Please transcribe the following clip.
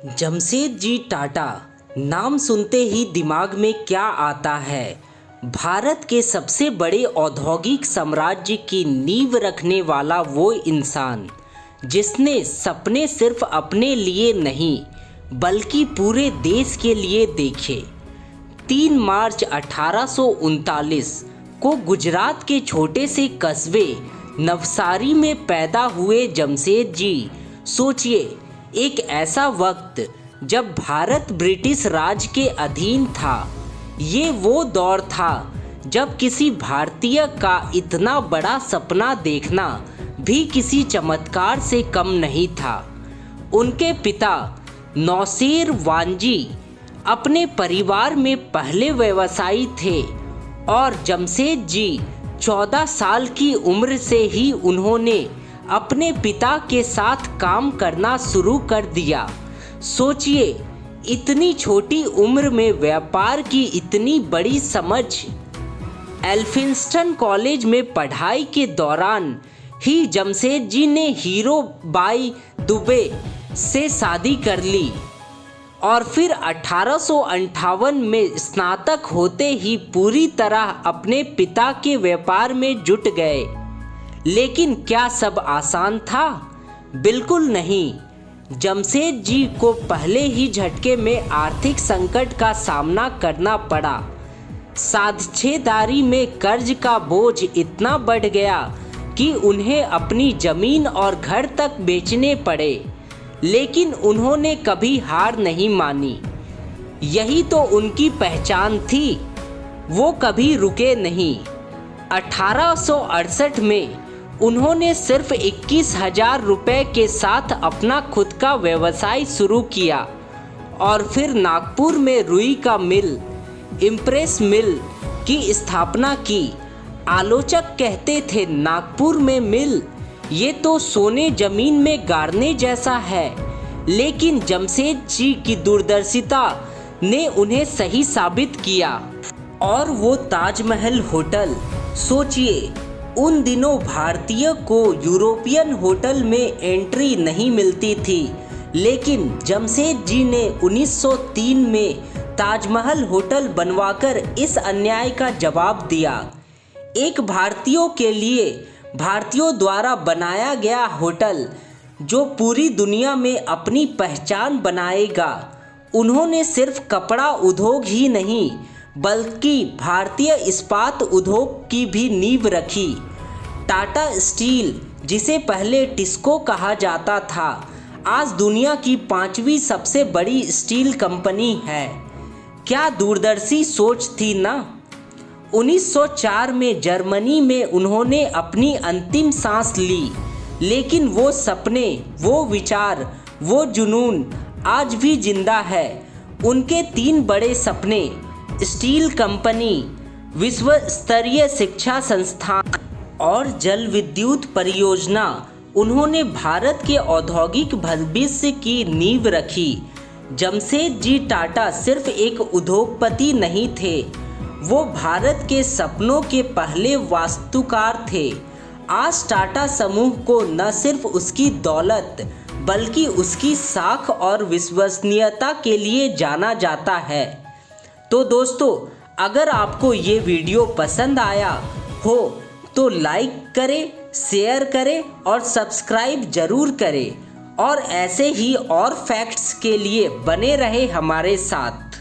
जमशेदजी टाटा नाम सुनते ही दिमाग में क्या आता है? भारत के सबसे बड़े औद्योगिक साम्राज्य की नींव रखने वाला वो इंसान जिसने सपने सिर्फ अपने लिए नहीं बल्कि पूरे देश के लिए देखे। 3 मार्च 1839 को गुजरात के छोटे से कस्बे नवसारी में पैदा हुए जमशेदजी। सोचिए, एक ऐसा वक्त जब भारत ब्रिटिश राज के अधीन था। ये वो दौर था जब किसी भारतीय का इतना बड़ा सपना देखना भी किसी चमत्कार से कम नहीं था। उनके पिता नौसेर वांजी अपने परिवार में पहले व्यवसायी थे और जमशेदजी 14 साल की उम्र से ही उन्होंने अपने पिता के साथ काम करना शुरू कर दिया। सोचिए, इतनी छोटी उम्र में व्यापार की इतनी बड़ी समझ। एल्फिंस्टन कॉलेज में पढ़ाई के दौरान ही जमशेदजी ने हीरोबाई दुबे से शादी कर ली और फिर 1858 में स्नातक होते ही पूरी तरह अपने पिता के व्यापार में जुट गए। लेकिन क्या सब आसान था? बिल्कुल नहीं। जमशेदजी को पहले ही झटके में आर्थिक संकट का सामना करना पड़ा। साझेदारी में कर्ज का बोझ इतना बढ़ गया कि उन्हें अपनी जमीन और घर तक बेचने पड़े, लेकिन उन्होंने कभी हार नहीं मानी। यही तो उनकी पहचान थी। वो कभी रुके नहीं। 1868 में उन्होंने सिर्फ 21,000 रुपये के साथ अपना खुद का व्यवसाय शुरू किया और फिर नागपुर में रुई का मिल, इम्प्रेस मिल की स्थापना की। आलोचक कहते थे, नागपुर में मिल, ये तो सोने जमीन में गाड़ने जैसा है। लेकिन जमशेदजी की दूरदर्शिता ने उन्हें सही साबित किया। और वो ताजमहल होटल, सोचिए, उन दिनों भारतीय को यूरोपियन होटल में एंट्री नहीं मिलती थी, लेकिन जमशेदजी ने 1903 में ताजमहल होटल बनवाकर इस अन्याय का जवाब दिया। एक भारतीयों के लिए भारतीयों द्वारा बनाया गया होटल जो पूरी दुनिया में अपनी पहचान बनाएगा। उन्होंने सिर्फ कपड़ा उद्योग ही नहीं बल्कि भारतीय इस्पात उद्योग की भी नींव रखी। टाटा स्टील, जिसे पहले टिस्को कहा जाता था, आज दुनिया की 5वीं सबसे बड़ी स्टील कंपनी है। क्या दूरदर्शी सोच थी ना। 1904 में जर्मनी में उन्होंने अपनी अंतिम सांस ली, लेकिन वो सपने, वो विचार, वो जुनून आज भी जिंदा है। उनके 3 बड़े सपने, स्टील कंपनी, विश्व स्तरीय शिक्षा संस्थान और जल विद्युत परियोजना, उन्होंने भारत के औद्योगिक भविष्य की नींव रखी। जमशेदजी टाटा सिर्फ एक उद्योगपति नहीं थे, वो भारत के सपनों के पहले वास्तुकार थे। आज टाटा समूह को न सिर्फ उसकी दौलत बल्कि उसकी साख और विश्वसनीयता के लिए जाना जाता है। तो दोस्तों, अगर आपको ये वीडियो पसंद आया हो तो लाइक करें, शेयर करें और सब्सक्राइब ज़रूर करें। और ऐसे ही और फैक्ट्स के लिए बने रहे हमारे साथ।